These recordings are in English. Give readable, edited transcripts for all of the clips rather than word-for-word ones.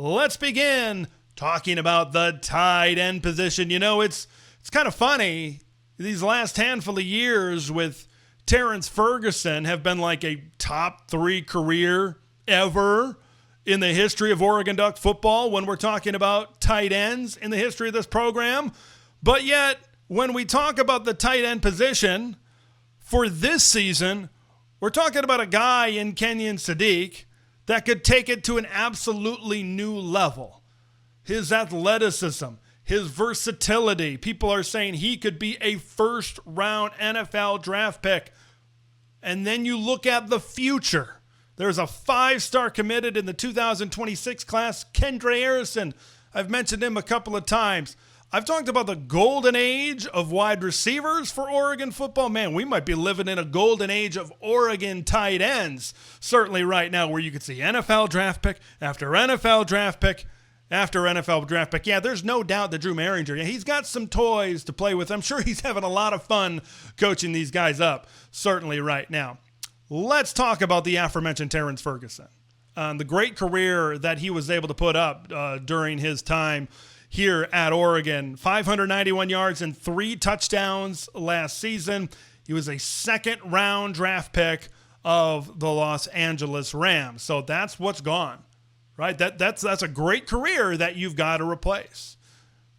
let's begin talking about the tight end position. You know, it's kind of funny. These last handful of years with Terrence Ferguson have been like a top 3 career ever in the history of Oregon Duck football when we're talking about tight ends in the history of this program. But yet, when we talk about the tight end position for this season, we're talking about a guy in Kenyon Sadiq that could take it to an absolutely new level. His athleticism, his versatility. People are saying he could be a first-round NFL draft pick. And then you look at the future. There's a 5-star committed in the 2026 class, Kendre Harrison. I've mentioned him a couple of times. I've talked about the golden age of wide receivers for Oregon football. Man, we might be living in a golden age of Oregon tight ends, certainly right now, where you could see NFL draft pick after NFL draft pick after NFL draft pick. Yeah, there's no doubt that Drew Maringer, he's got some toys to play with. I'm sure he's having a lot of fun coaching these guys up, certainly right now. Let's talk about the aforementioned Terrence Ferguson. The great career that he was able to put up during his time here at Oregon. 591 yards and 3 touchdowns last season. He was a second-round draft pick of the Los Angeles Rams. So that's what's gone, right? That's a great career that you've got to replace.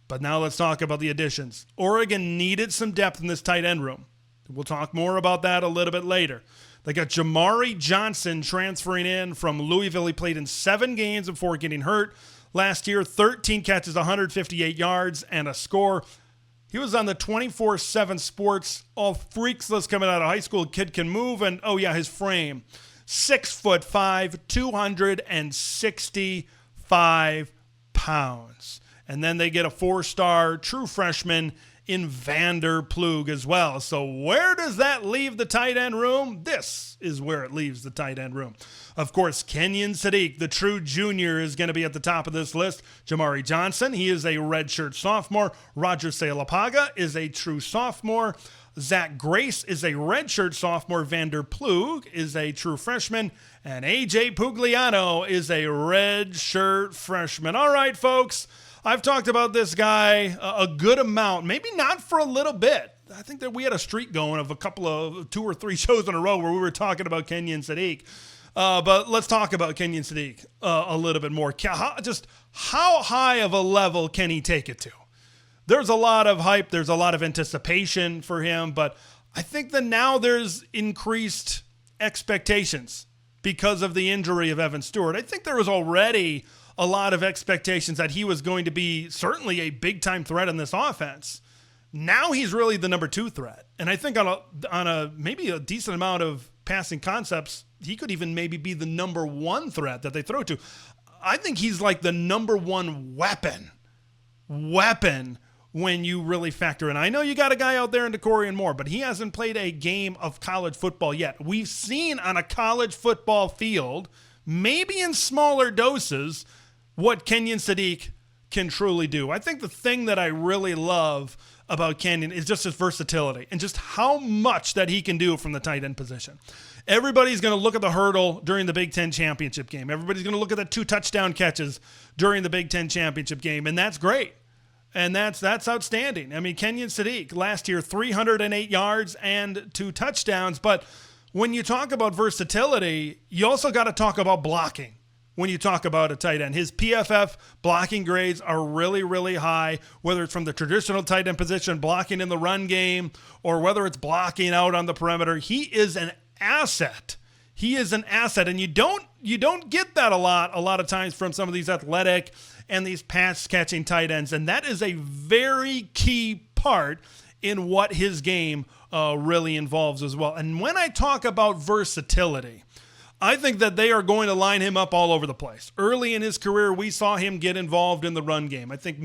But now let's talk about the additions. Oregon needed some depth in this tight end room. We'll talk more about that a little bit later. They got Jamari Johnson transferring in from Louisville. He played in 7 games before getting hurt. Last year, 13 catches, 158 yards, and a score. He was on the 24/7 Sports All Freaks list coming out of high school. Kid can move, and his frame. 6'5", 265 pounds. And then they get a 4-star true freshman in Vander Plug as well. So where does that leave the tight end room? This is where it leaves the tight end room. Of course, Kenyon Sadiq, the true junior, is going to be at the top of this list. Jamari Johnson, he is a redshirt sophomore. Roger Salapaga is a true sophomore. Zach Grace is a redshirt sophomore. Vander Plug is a true freshman. And A.J. Pugliano is a redshirt freshman. All right, folks. I've talked about this guy a good amount, maybe not for a little bit. I think that we had a streak going of 2 or 3 shows in a row where we were talking about Kenyon Sadiq. But let's talk about Kenyon Sadiq a little bit more. Just how high of a level can he take it to? There's a lot of hype. There's a lot of anticipation for him. But I think that now there's increased expectations because of the injury of Evan Stewart. I think there was already a lot of expectations that he was going to be certainly a big-time threat in this offense. Now he's really the number 2 threat. And I think on a maybe a decent amount of passing concepts, he could even maybe be the number 1 threat that they throw to. I think he's like the number 1 weapon when you really factor in. I know you got a guy out there in DeCorian Moore, but he hasn't played a game of college football yet. We've seen on a college football field, maybe in smaller doses, what Kenyon Sadiq can truly do. I think the thing that I really love about Kenyon is just his versatility and just how much that he can do from the tight end position. Everybody's going to look at the hurdle during the Big Ten championship game. Everybody's going to look at the 2 touchdown catches during the Big Ten championship game, and that's great. And that's outstanding. I mean, Kenyon Sadiq last year, 308 yards and 2 touchdowns. But when you talk about versatility, you also got to talk about blocking. When you talk about a tight end, his PFF blocking grades are really, really high, whether it's from the traditional tight end position, blocking in the run game, or whether it's blocking out on the perimeter. He is an asset. He is an asset, and you don't get that a lot of times from some of these athletic and these pass-catching tight ends, and that is a very key part in what his game really involves as well. And when I talk about versatility, I think that they are going to line him up all over the place. Early in his career, we saw him get involved in the run game. I think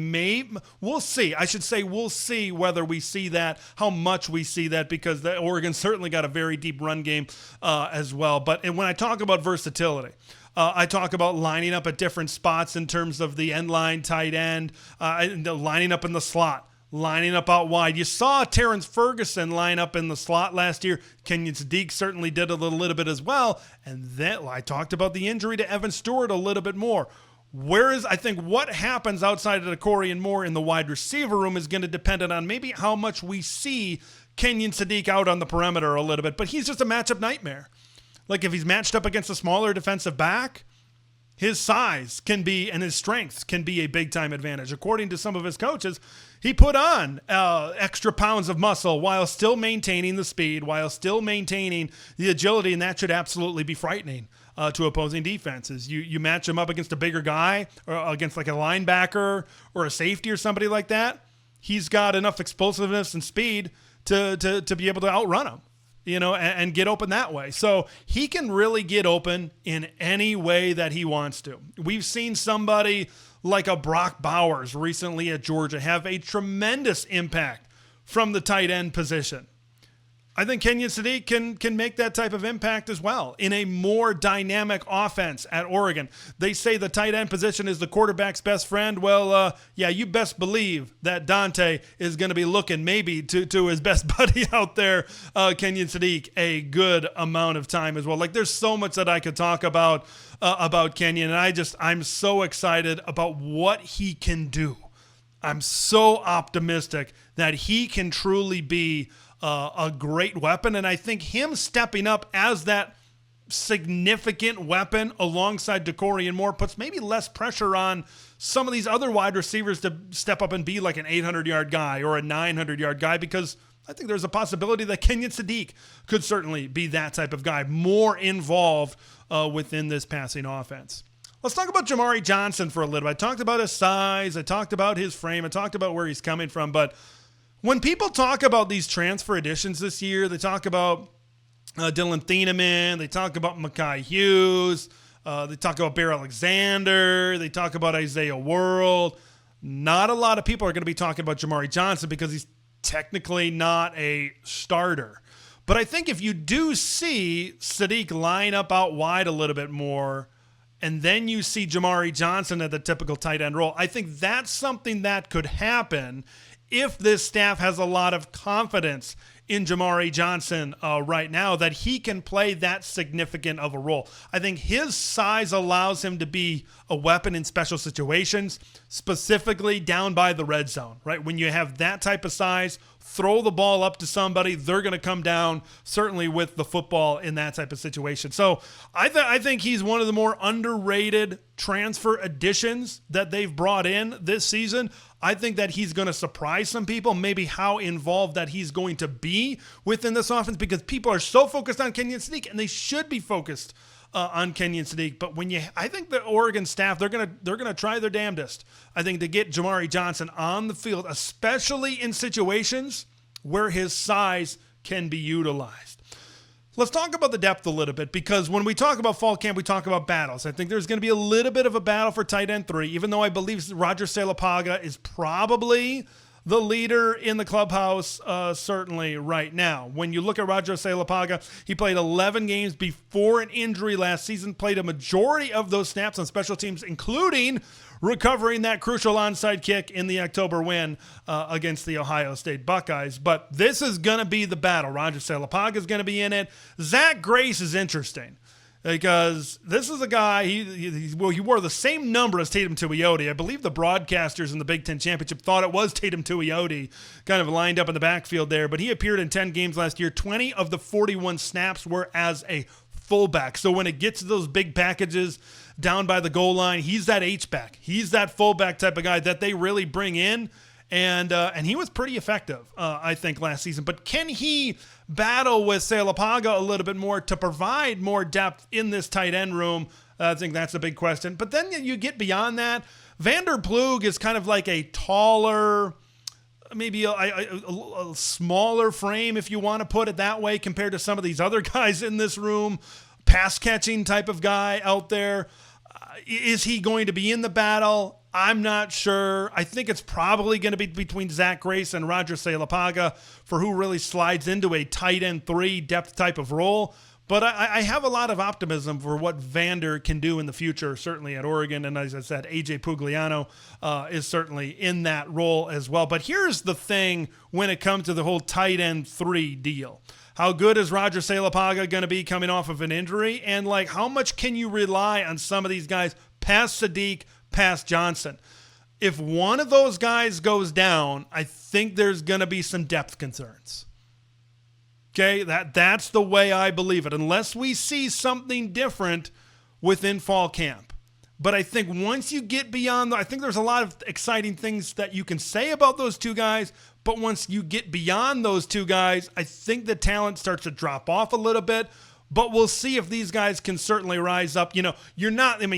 we'll see. I should say we'll see whether we see that, how much we see that, because Oregon certainly got a very deep run game as well. But when I talk about versatility, I talk about lining up at different spots in terms of the end line tight end, lining up in the slot, lining up out wide. You saw Terrence Ferguson line up in the slot last year. Kenyon Sadiq certainly did a little bit as well. And then I talked about the injury to Evan Stewart a little bit more. Whereas I think what happens outside of Corey and Moore in the wide receiver room is going to depend on maybe how much we see Kenyon Sadiq out on the perimeter a little bit. But he's just a matchup nightmare. Like if he's matched up against a smaller defensive back, his size can be and his strength can be a big-time advantage. According to some of his coaches, he put on extra pounds of muscle while still maintaining the speed, while still maintaining the agility, and that should absolutely be frightening to opposing defenses. You match him up against a bigger guy or against like a linebacker or a safety or somebody like that, he's got enough explosiveness and speed to be able to outrun him. And get open that way. So he can really get open in any way that he wants to. We've seen somebody like a Brock Bowers recently at Georgia have a tremendous impact from the tight end position. I think Kenyon Sadiq can make that type of impact as well in a more dynamic offense at Oregon. They say the tight end position is the quarterback's best friend. Well, yeah, you best believe that Dante is going to be looking maybe to his best buddy out there, Kenyon Sadiq, a good amount of time as well. Like there's so much that I could talk about Kenyon, and I'm so excited about what he can do. I'm so optimistic that he can truly be a great weapon, and I think him stepping up as that significant weapon alongside DeCorey and Moore puts maybe less pressure on some of these other wide receivers to step up and be like an 800-yard guy or a 900-yard guy, because I think there's a possibility that Kenyon Sadiq could certainly be that type of guy, more involved within this passing offense. Let's talk about Jamari Johnson for a little bit. I talked about his size. I talked about his frame. I talked about where he's coming from, but when people talk about these transfer additions this year, they talk about Dylan Thieneman, they talk about Mekhi Hughes, they talk about Bear Alexander, they talk about Isaiah World. Not a lot of people are going to be talking about Jamari Johnson because he's technically not a starter. But I think if you do see Sadiq line up out wide a little bit more, and then you see Jamari Johnson at the typical tight end role, I think that's something that could happen if this staff has a lot of confidence in Jamari Johnson right now, that he can play that significant of a role. I think his size allows him to be a weapon in special situations, specifically down by the red zone, right? When you have that type of size, throw the ball up to somebody, they're going to come down, certainly with the football in that type of situation. So I think he's one of the more underrated transfer additions that they've brought in this season. I think that he's going to surprise some people, maybe how involved that he's going to be within this offense, because people are so focused on Kenyon Sadiq, and they should be focused on Kenyon Sadiq. But I think the Oregon staff, they're gonna try their damnedest, I think, to get Jamari Johnson on the field, especially in situations where his size can be utilized. Let's talk about the depth a little bit, because when we talk about fall camp, we talk about battles. I think there's going to be a little bit of a battle for tight end 3, even though I believe Roger Salapaga is probably the leader in the clubhouse, certainly right now. When you look at Roger Salapaga, he played 11 games before an injury last season, played a majority of those snaps on special teams, including recovering that crucial onside kick in the October win against the Ohio State Buckeyes. But this is going to be the battle. Roger Salapaga is going to be in it. Zach Grace is interesting, because this is a guy, he wore the same number as Tatum Tuioti. I believe the broadcasters in the Big Ten Championship thought it was Tatum Tuioti kind of lined up in the backfield there, but he appeared in 10 games last year. 20 of the 41 snaps were as a fullback. So when it gets to those big packages down by the goal line, he's that H-back. He's that fullback type of guy that they really bring in. And he was pretty effective, I think, last season. But can he battle with Salapaga a little bit more to provide more depth in this tight end room? I think that's a big question. But then you get beyond that. Vander Ploeg is kind of like a taller, maybe a smaller frame, if you want to put it that way, compared to some of these other guys in this room. Pass-catching type of guy out there. Is he going to be in the battle? I'm not sure. I think it's probably going to be between Zach Grace and Roger Salapaga for who really slides into a tight end 3 depth type of role. But I have a lot of optimism for what Vander can do in the future, certainly at Oregon. And as I said, A.J. Pugliano is certainly in that role as well. But here's the thing when it comes to the whole tight end 3 deal. How good is Roger Salapaga going to be coming off of an injury? And how much can you rely on some of these guys past Sadiq, past Johnson. If one of those guys goes down, I think there's going to be some depth concerns. Okay, that's the way I believe it, unless we see something different within fall camp. But I think once you get beyond, I think there's a lot of exciting things that you can say about those two guys, but once you get beyond those two guys, I think the talent starts to drop off a little bit. But we'll see if these guys can certainly rise up. You know,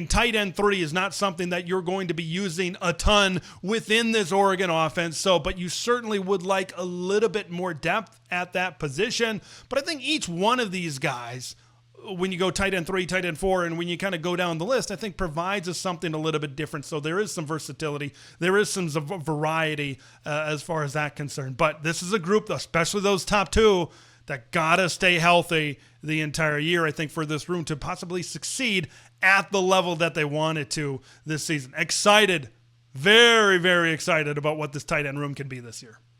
tight end 3 is not something that you're going to be using a ton within this Oregon offense. But you certainly would like a little bit more depth at that position. But I think each one of these guys, when you go tight end 3, tight end 4, and when you kind of go down the list, I think provides us something a little bit different. So there is some versatility. There is some variety as far as that concerned. But this is a group, especially those top 2, that got to stay healthy the entire year, I think, for this room to possibly succeed at the level that they wanted to this season. Excited, very, very excited about what this tight end room can be this year.